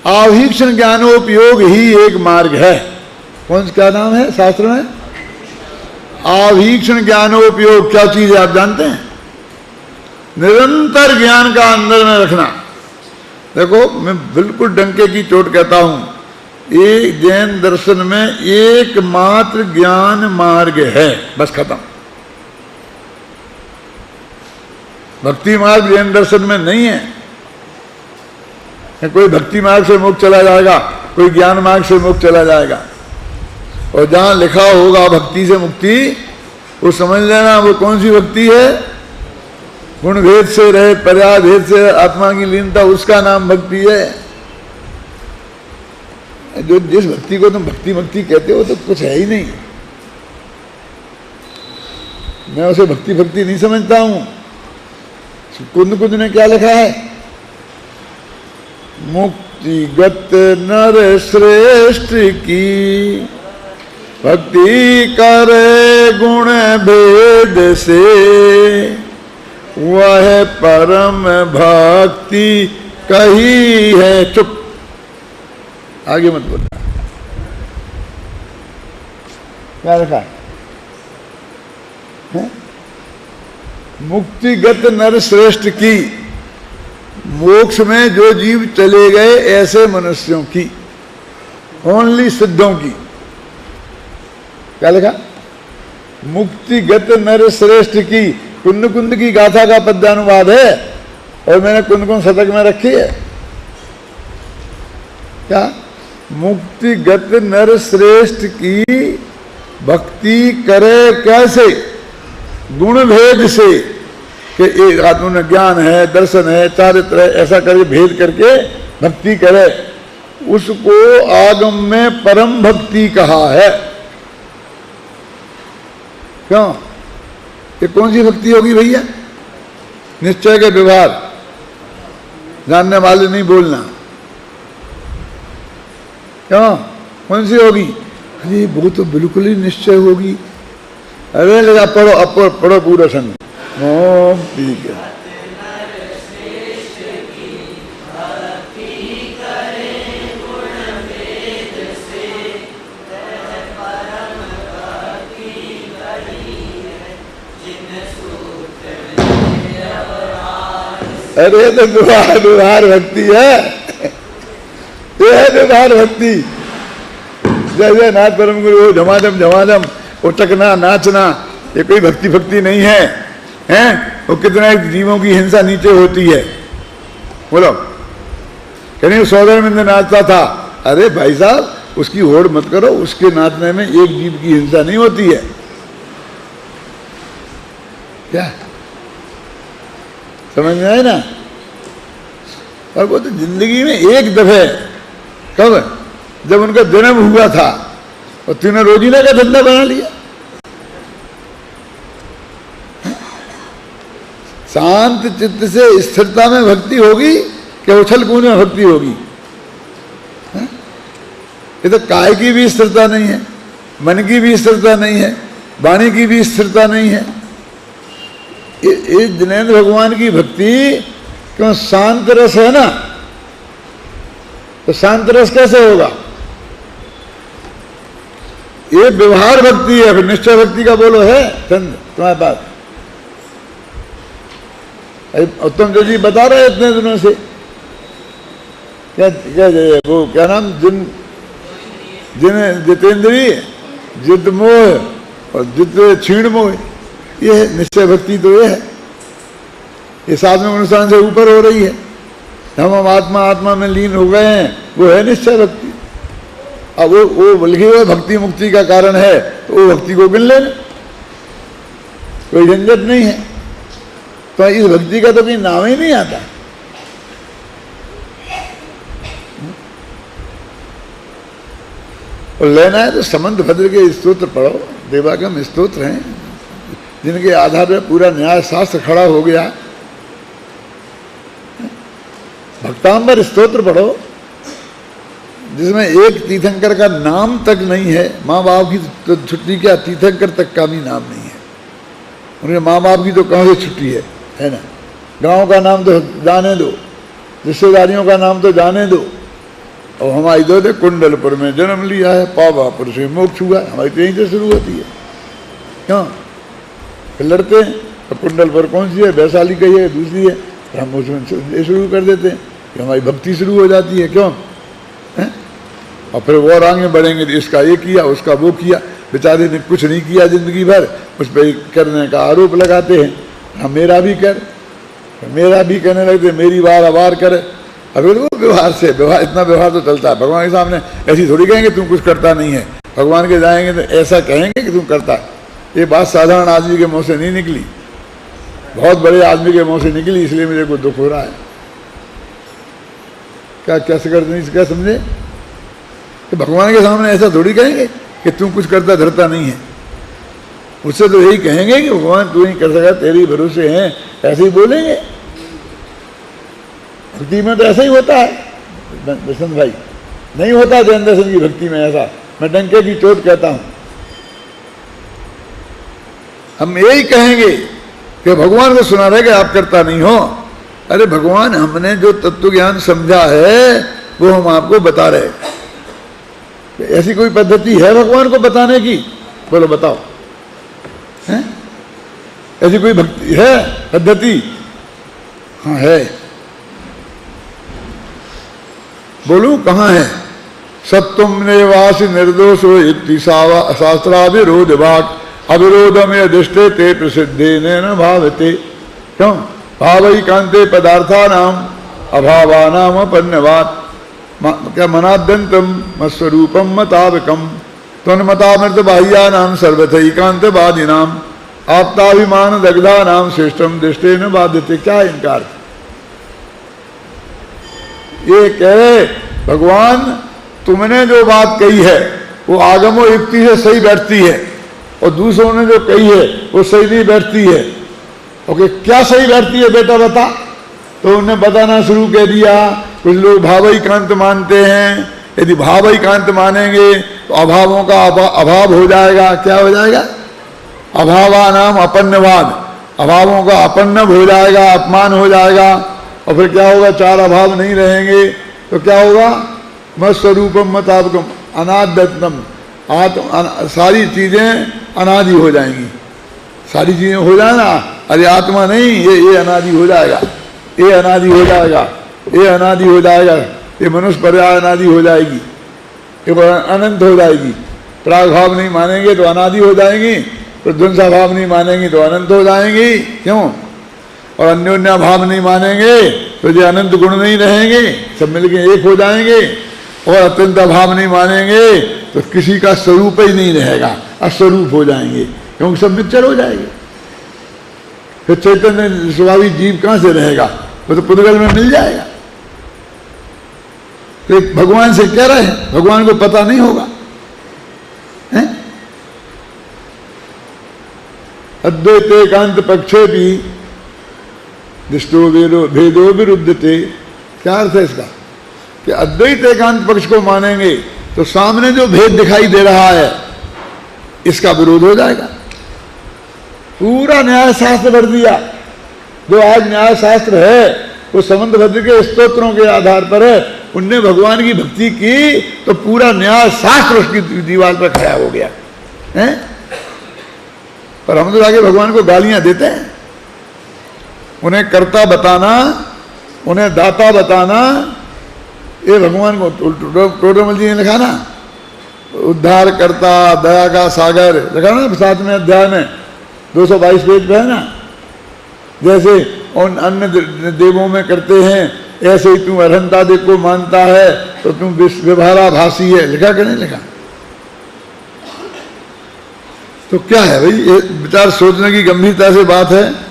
आवीक्षण ज्ञानोपयोग ही एक मार्ग है। कौन सा क्या नाम है शास्त्र में? आवीक्षण ज्ञानोपयोग। क्या चीज है आप जानते हैं? निरंतर ज्ञान का अंदर में रखना। देखो मैं बिल्कुल डंके की चोट कहता हूं, ये जैन दर्शन में एकमात्र ज्ञान मार्ग है, बस खत्म। भक्ति मार्ग जैन दर्शन में नहीं है। कोई भक्ति मार्ग से मुक्त चला जाएगा, कोई ज्ञान मार्ग से मुक्त चला जाएगा, और जहां लिखा होगा भक्ति से मुक्ति, वो समझ लेना वो कौन सी भक्ति है? गुण भेद से रहे, पर्याय भेद से आत्मा की लीनता, उसका नाम भक्ति है। जो जिस भक्ति को तुम भक्ति भक्ति कहते हो तो कुछ है ही नहीं। मैं उसे भक्ति भक्ति नहीं समझता हूं। कुंद कुंद ने क्या लिखा है? मुक्तिगत नर श्रेष्ठ की भक्ति करे गुण भेद से, वह परम भक्ति कही है। चुप, आगे मत बोलना। क्या लिखा है? मुक्तिगत नर श्रेष्ठ की, मोक्ष में जो जीव चले गए ऐसे मनुष्यों की, ओनली सिद्धों की। क्या लिखा? मुक्तिगत नर श्रेष्ठ की। कुंद कुंद की गाथा का पद्यानुवाद है, और मैंने कुंद कुंद शतक में रखी है। क्या? मुक्तिगत नर श्रेष्ठ की भक्ति करे कैसे? गुण भेद से, कि एक आत्मा में ज्ञान है, दर्शन है, चारित्र है, ऐसा करके भेद करके भक्ति करे, उसको आगम में परम भक्ति कहा है। क्यों? ये कौन सी भक्ति होगी भैया? निश्चय के व्यवहार, जानने वाले नहीं बोलना। क्यों? कौन सी होगी? अरे वो तो बिल्कुल ही निश्चय होगी। अरे लगा पढ़ो, अब पढ़ो पूरा संग। ठीक है। अरे तो व्यवहार भक्ति है, ये है व्यवहार भक्ति। जय नाथ परम गुरु, झमाझम उटकना नाचना, ये कोई भक्ति भक्ति नहीं है। हैं? वो कितने जीवों की हिंसा नीचे होती है। बोलो, कहीं सौदर में नाचता था। अरे भाई साहब, उसकी होड़ मत करो, उसके नाचने में एक जीव की हिंसा नहीं होती है। क्या समझ में आए ना? और वो तो जिंदगी में एक दफे, कब? जब उनका जन्म हुआ था, और तूने रोजीना का धंधा बना लिया। शांत चित्त से स्थिरता में भक्ति होगी कि उछल कूद में भक्ति होगी? ये तो काय की भी स्थिरता नहीं है, मन की भी स्थिरता नहीं है, वाणी की भी स्थिरता नहीं है। ये जिनेंद्र भगवान की भक्ति क्यों? शांत रस है ना, तो शांत रस कैसे होगा? ये व्यवहार भक्ति है। फिर निश्चय भक्ति का बोलो है चंद तुम्हारे पास? उत्तम जो जी बता रहे इतने दिनों से, क्या क्या वो क्या नाम, जिन जितेंद्रीय, जित मोह और जित क्षीण मोह, ये है निश्चय भक्ति। तो ये है, ये साधन अनुष्ठान से ऊपर हो रही है। हम आत्मा में लीन हो गए हैं, वो है निश्चय भक्ति। अब वो लिखी हुई भक्ति मुक्ति का कारण है, तो वो भक्ति को गिन लेना, कोई झंझट नहीं है। तो इस भक्ति का तो कोई नाम ही नहीं आता। और लेना है तो समंत भद्र के स्तोत्र पढ़ो, देवागम स्तोत्र हैं जिनके आधार पर पूरा न्याय शास्त्र खड़ा हो गया। भक्तांबर स्तोत्र पढ़ो जिसमें एक तीर्थंकर का नाम तक नहीं है। माँ बाप की तो छुट्टी क्या, तीर्थंकर तक का भी नाम नहीं है। उनके माँ बाप की तो कहाँ से छुट्टी है ना। गांव का नाम तो जाने दो, रिश्तेदारियों का नाम तो जाने दो, और हमारी दो थे कुंडलपुर में जन्म लिया है, पावापुर से मोक्ष हुआ, हमारी तो यहीं से शुरू होती है। क्यों फिर लड़ते हैं? तो कुंडलपुर कौन सी है? वैशाली कही है, दूसरी है, तो हम उसमें शुरू कर देते हैं कि हमारी भक्ति शुरू हो जाती है। क्यों है? और फिर वो और आगे बढ़ेंगे तो इसका ये किया, उसका वो किया, बेचारे ने कुछ नहीं किया जिंदगी भर, उस पर करने का आरोप लगाते हैं। हाँ मेरा भी कर, मेरा भी करने लगते, मेरी बार बार कर। अगर वो व्यवहार से, व्यवहार इतना व्यवहार तो चलता है भगवान के सामने। ऐसी थोड़ी कहेंगे तुम कुछ करता नहीं है, भगवान के जाएंगे तो ऐसा कहेंगे कि तुम करता। ये बात साधारण आदमी के मुंह से नहीं निकली, बहुत बड़े आदमी के मुंह से निकली, इसलिए मुझे को दुख हो रहा है। क्या कैसे करते नहीं, क्या समझे? तो भगवान के सामने ऐसा थोड़ी कहेंगे कि तुम कुछ करता धरता नहीं है। उससे तो यही कहेंगे कि भगवान तू ही कर सका, तेरी भरोसे हैं, ऐसे ही बोलेंगे। भक्ति में तो ऐसा ही होता है बसंत भाई, नहीं होता ध्यान दर्शन की भक्ति में ऐसा, मैं डंके की चोट कहता हूं। हम यही कहेंगे कि भगवान को सुना रहे कि आप करता नहीं हो। अरे भगवान हमने जो तत्व ज्ञान समझा है वो हम आपको बता रहे। ऐसी कोई पद्धति है भगवान को बताने की? बोलो बताओ, है ऐसी कोई भक्ति है पद्धति? हाँ है, बोलू कहाँ है? सत्वम नेवासी निर्दोषो इति शास्त्राविरोध वाक् अविरोध में दृष्टे ते प्रसिद्धे न भावते। क्यों? भावई कांते पदार्थानाम अभावानाम अपन्नवात् क्या मनाद्यंतम मस्वरूपम मतावकम त्वन्मतामृत बाह्यानाम सर्वथैकांतवादिनाम आप्ताभिमान दग्धानाम श्रेष्ठम दृष्टे न बाध्यते। क्या इनकार? ये कहे भगवान तुमने जो बात कही है वो आगमो युक्ति से सही बैठती है, और दूसरों ने जो कही है वो सही नहीं बैठती है। ओके, क्या सही बैठती है बेटा बता? तो उन्हें बताना शुरू कर दिया। कुछ लोग भावैकांत मानते हैं, यदि भावैकांत मानेंगे तो अभावों का अभाव हो जाएगा। क्या हो जाएगा? अभावानाम अपन्नवाद, अभावों का अपन्न हो जाएगा, अपमान हो जाएगा। और फिर क्या होगा? चार अभाव नहीं रहेंगे तो क्या होगा? मत स्वरूपम मतावकम अनाद्यतम, सारी चीजें अनादि हो जाएंगी। सारी चीजें हो जाना, अरे आत्मा नहीं, ये अनादि हो जाएगा, ये अनादि हो जाएगा, ये अनादि हो जाएगा, ये मनुष्य पर्याय अनादि हो जाएगी, ये अनंत हो जाएगी। प्रागभाव नहीं मानेंगे तो अनादि हो जाएंगी, प्रध्वंसा भाव नहीं मानेंगे तो अनंत हो जाएंगी। क्यों? और अन्योन्या भाव नहीं मानेंगे तो जो अनंत गुण नहीं रहेंगे, सब मिलके एक हो जाएंगे। और अत्यंत अभाव नहीं मानेंगे तो किसी का स्वरूप ही नहीं रहेगा, अस्वरूप हो जाएंगे, क्योंकि सब मिक्सचर हो जाएंगे। फिर चैतन्य स्वाभाविक जीव कहां से रहेगा? वो तो पुद्गल में मिल जाएगा। तो भगवान से कह रहे हैं, भगवान को पता नहीं होगा, है? अद्वैत एकांत पक्षे भी दृष्टो भेदो विरुद्धते। क्या अर्थ है इसका? कि अद्वैत एकांत पक्ष को मानेंगे तो सामने जो भेद दिखाई दे रहा है इसका विरोध हो जाएगा। पूरा न्याय शास्त्र भर दिया। जो आज न्याय शास्त्र है वो समंत भद्र के स्तोत्रों के आधार पर है। उनने भगवान की भक्ति की तो पूरा न्याय शास्त्र उसकी दीवार पर खड़ा हो गया है। पर हम तो आगे भगवान को गालियां देते हैं। उन्हें कर्ता बताना, उन्हें दाता बताना, ये भगवान को टोडरमल जी ने लिखा ना, उद्धार करता दया का सागर, लिखा ना 7वें अध्याय में 222 पेज पे है ना। जैसे उन अन्य देवों में करते हैं ऐसे ही तू अरहंता देव को मानता है तो तुम व्यवहारा भाषी है। लिखा कि नहीं लिखा? तो क्या है भाई, ये विचार सोचने की गंभीरता से बात है।